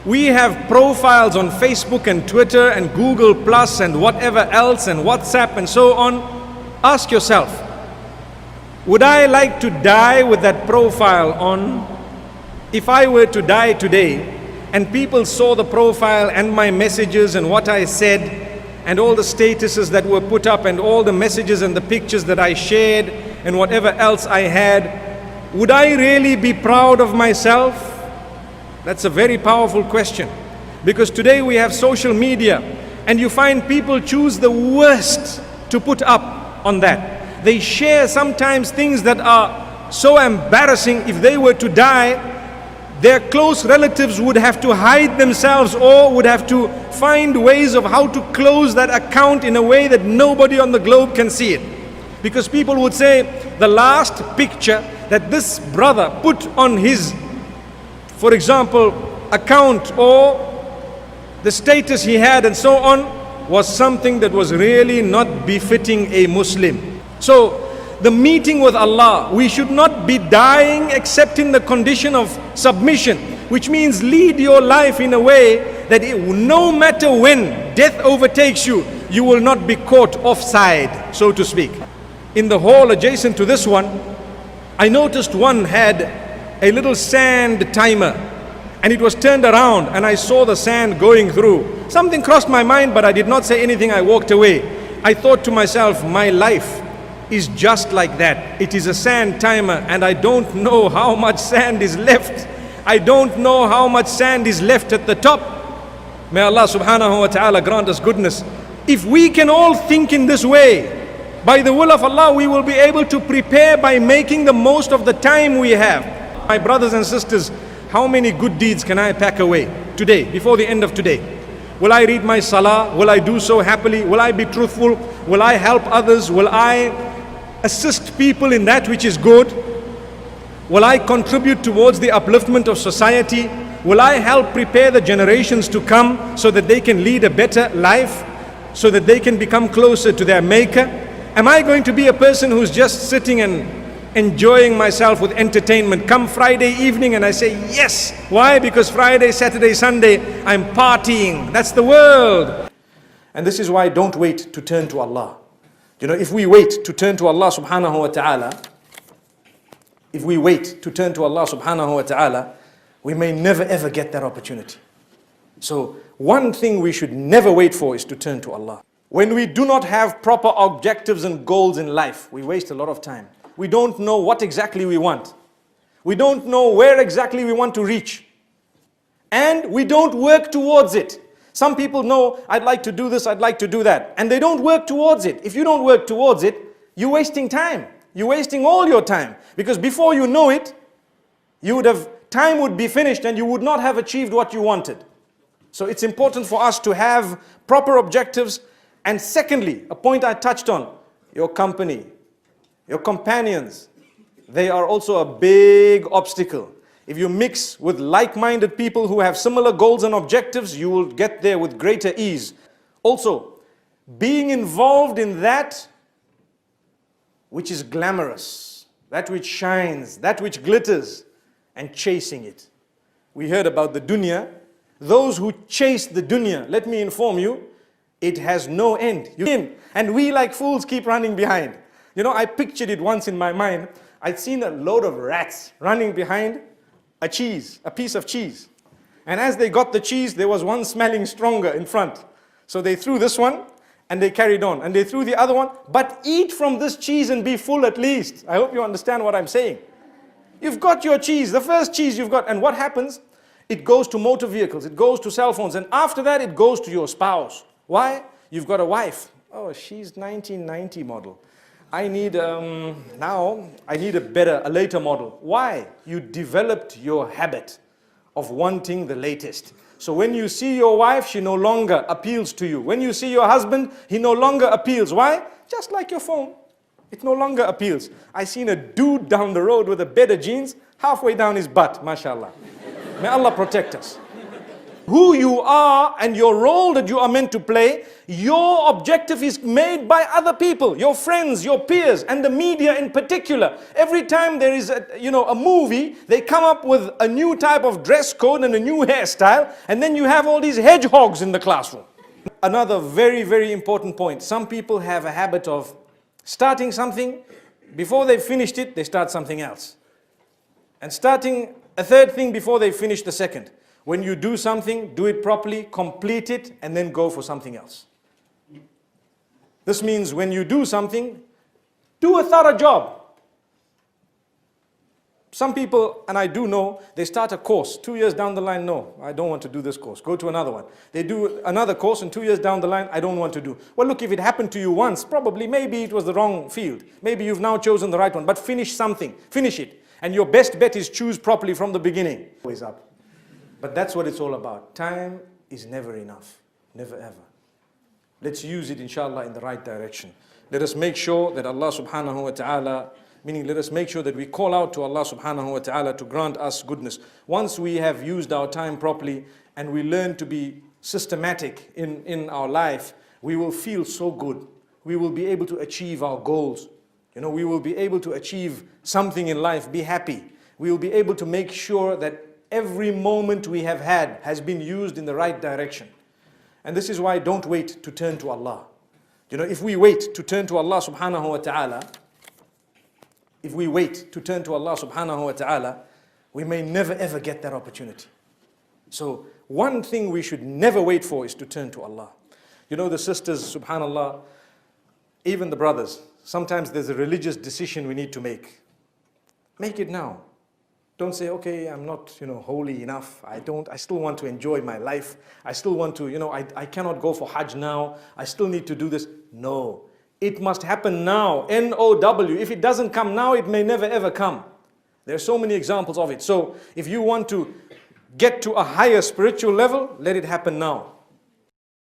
We have profiles on Facebook and Twitter and Google Plus and whatever else and WhatsApp and so on. Ask yourself, would I like to die with that profile on? If I were to die today and people saw the profile and my messages and what I said and all the statuses that were put up and all the messages and the pictures that I shared and whatever else I had, would I really be proud of myself? That's a very powerful question, because today we have social media and you find people choose the worst to put up on that. They share sometimes things that are so embarrassing. If they were to die, their close relatives would have to hide themselves or would have to find ways of how to close that account in a way that nobody on the globe can see it. Because people would say the last picture that this brother put on his, for example, account or the status he had and so on was something that was really not befitting a Muslim. So the meeting with Allah, we should not be dying except in the condition of submission, which means lead your life in a way that no matter when death overtakes you, you will not be caught offside, so to speak. In the hall adjacent to this one, I noticed one had a little sand timer and it was turned around and I saw the sand going through. Something crossed my mind, but I did not say anything. I walked away. I thought to myself, my life is just like that. It is a sand timer and I don't know how much sand is left. I don't know how much sand is left at the top. May Allah subhanahu wa ta'ala grant us goodness. If we can all think in this way, by the will of Allah, we will be able to prepare by making the most of the time we have. My brothers and sisters, how many good deeds can I pack away today, before the end of today? Will I read my salah? Will I do so happily? Will I be truthful? Will I help others? Will I assist people in that which is good? Will I contribute towards the upliftment of society? Will I help prepare the generations to come so that they can lead a better life, so that they can become closer to their Maker? Am I going to be a person who's just sitting and enjoying myself with entertainment come Friday evening and I say yes? Why? Because Friday, Saturday, Sunday I'm partying. That's the world. And this is why don't wait to turn to Allah. You know, if we wait to turn to Allah subhanahu wa ta'ala, if we wait to turn to Allah subhanahu wa ta'ala, we may never ever get that opportunity. So one thing we should never wait for is to turn to Allah. When we do not have proper objectives and goals in life, we waste a lot of time. We don't know what exactly we want. We don't know where exactly we want to reach. And we don't work towards it. Some people know, I'd like to do this, I'd like to do that. And they don't work towards it. If you don't work towards it, you're wasting time. You're wasting all your time. Because before you know it, time would be finished and you would not have achieved what you wanted. So it's important for us to have proper objectives. And secondly, a point I touched on, your company, your companions, they are also a big obstacle. If you mix with like-minded people who have similar goals and objectives, you will get there with greater ease. Also, being involved in that which is glamorous, that which shines, that which glitters, and chasing it. We heard about the dunya. Those who chase the dunya, let me inform you, it has no end. And we like fools keep running behind. You know, I pictured it once in my mind. I'd seen a load of rats running behind a piece of cheese. And as they got the cheese, there was one smelling stronger in front. So they threw this one and they carried on. And they threw the other one, but eat from this cheese and be full at least. I hope you understand what I'm saying. You've got your cheese, the first cheese you've got. And what happens? It goes to motor vehicles, it goes to cell phones. And after that, it goes to your spouse. Why? You've got a wife. Oh, she's 1990 model. I need a later model. Why? You developed your habit of wanting the latest. So when you see your wife, she no longer appeals to you. When you see your husband, he no longer appeals. Why? Just like your phone. It no longer appeals. I seen a dude down the road with a bed of jeans halfway down his butt, mashallah. May Allah protect us. who you are and your role that you are meant to play, your objective is made by other people, your friends, your peers, and the media in particular. Every time there is a movie, they come up with a new type of dress code and a new hairstyle, and then you have all these hedgehogs in the classroom. Another very, very important point. Some people have a habit of starting something, before they've finished it, they start something else. And starting a third thing before they finish the second. When you do something, do it properly, complete it, and then go for something else. This means when you do something, do a thorough job. Some people, and I do know, they start a course. 2 years down the line, no, I don't want to do this course. Go to another one. They do another course, and 2 years down the line, I don't want to do. Well, look, if it happened to you once, probably, maybe it was the wrong field. Maybe you've now chosen the right one. But finish something. Finish it. And your best bet is choose properly from the beginning. Always up. But that's what it's all about. Time is never enough. Never ever. Let's use it, inshallah, in the right direction. Let us make sure that Allah subhanahu wa ta'ala, meaning let us make sure that we call out to Allah subhanahu wa ta'ala to grant us goodness. Once we have used our time properly and we learn to be systematic in our life, we will feel so good. We will be able to achieve our goals. We will be able to achieve something in life, be happy. We will be able to make sure that every moment we have had has been used in the right direction. And this is why don't wait to turn to Allah. If we wait to turn to Allah subhanahu wa ta'ala, we may never ever get that opportunity. So one thing we should never wait for is to turn to Allah. The sisters, subhanallah, even the brothers, sometimes there's a religious decision we need to make. Make it now. Don't say, okay, I'm not, holy enough. I still want to enjoy my life. I still want to, I cannot go for Hajj now. I still need to do this. No, it must happen now. N-O-W. If it doesn't come now, it may never ever come. There are so many examples of it. So if you want to get to a higher spiritual level, let it happen now.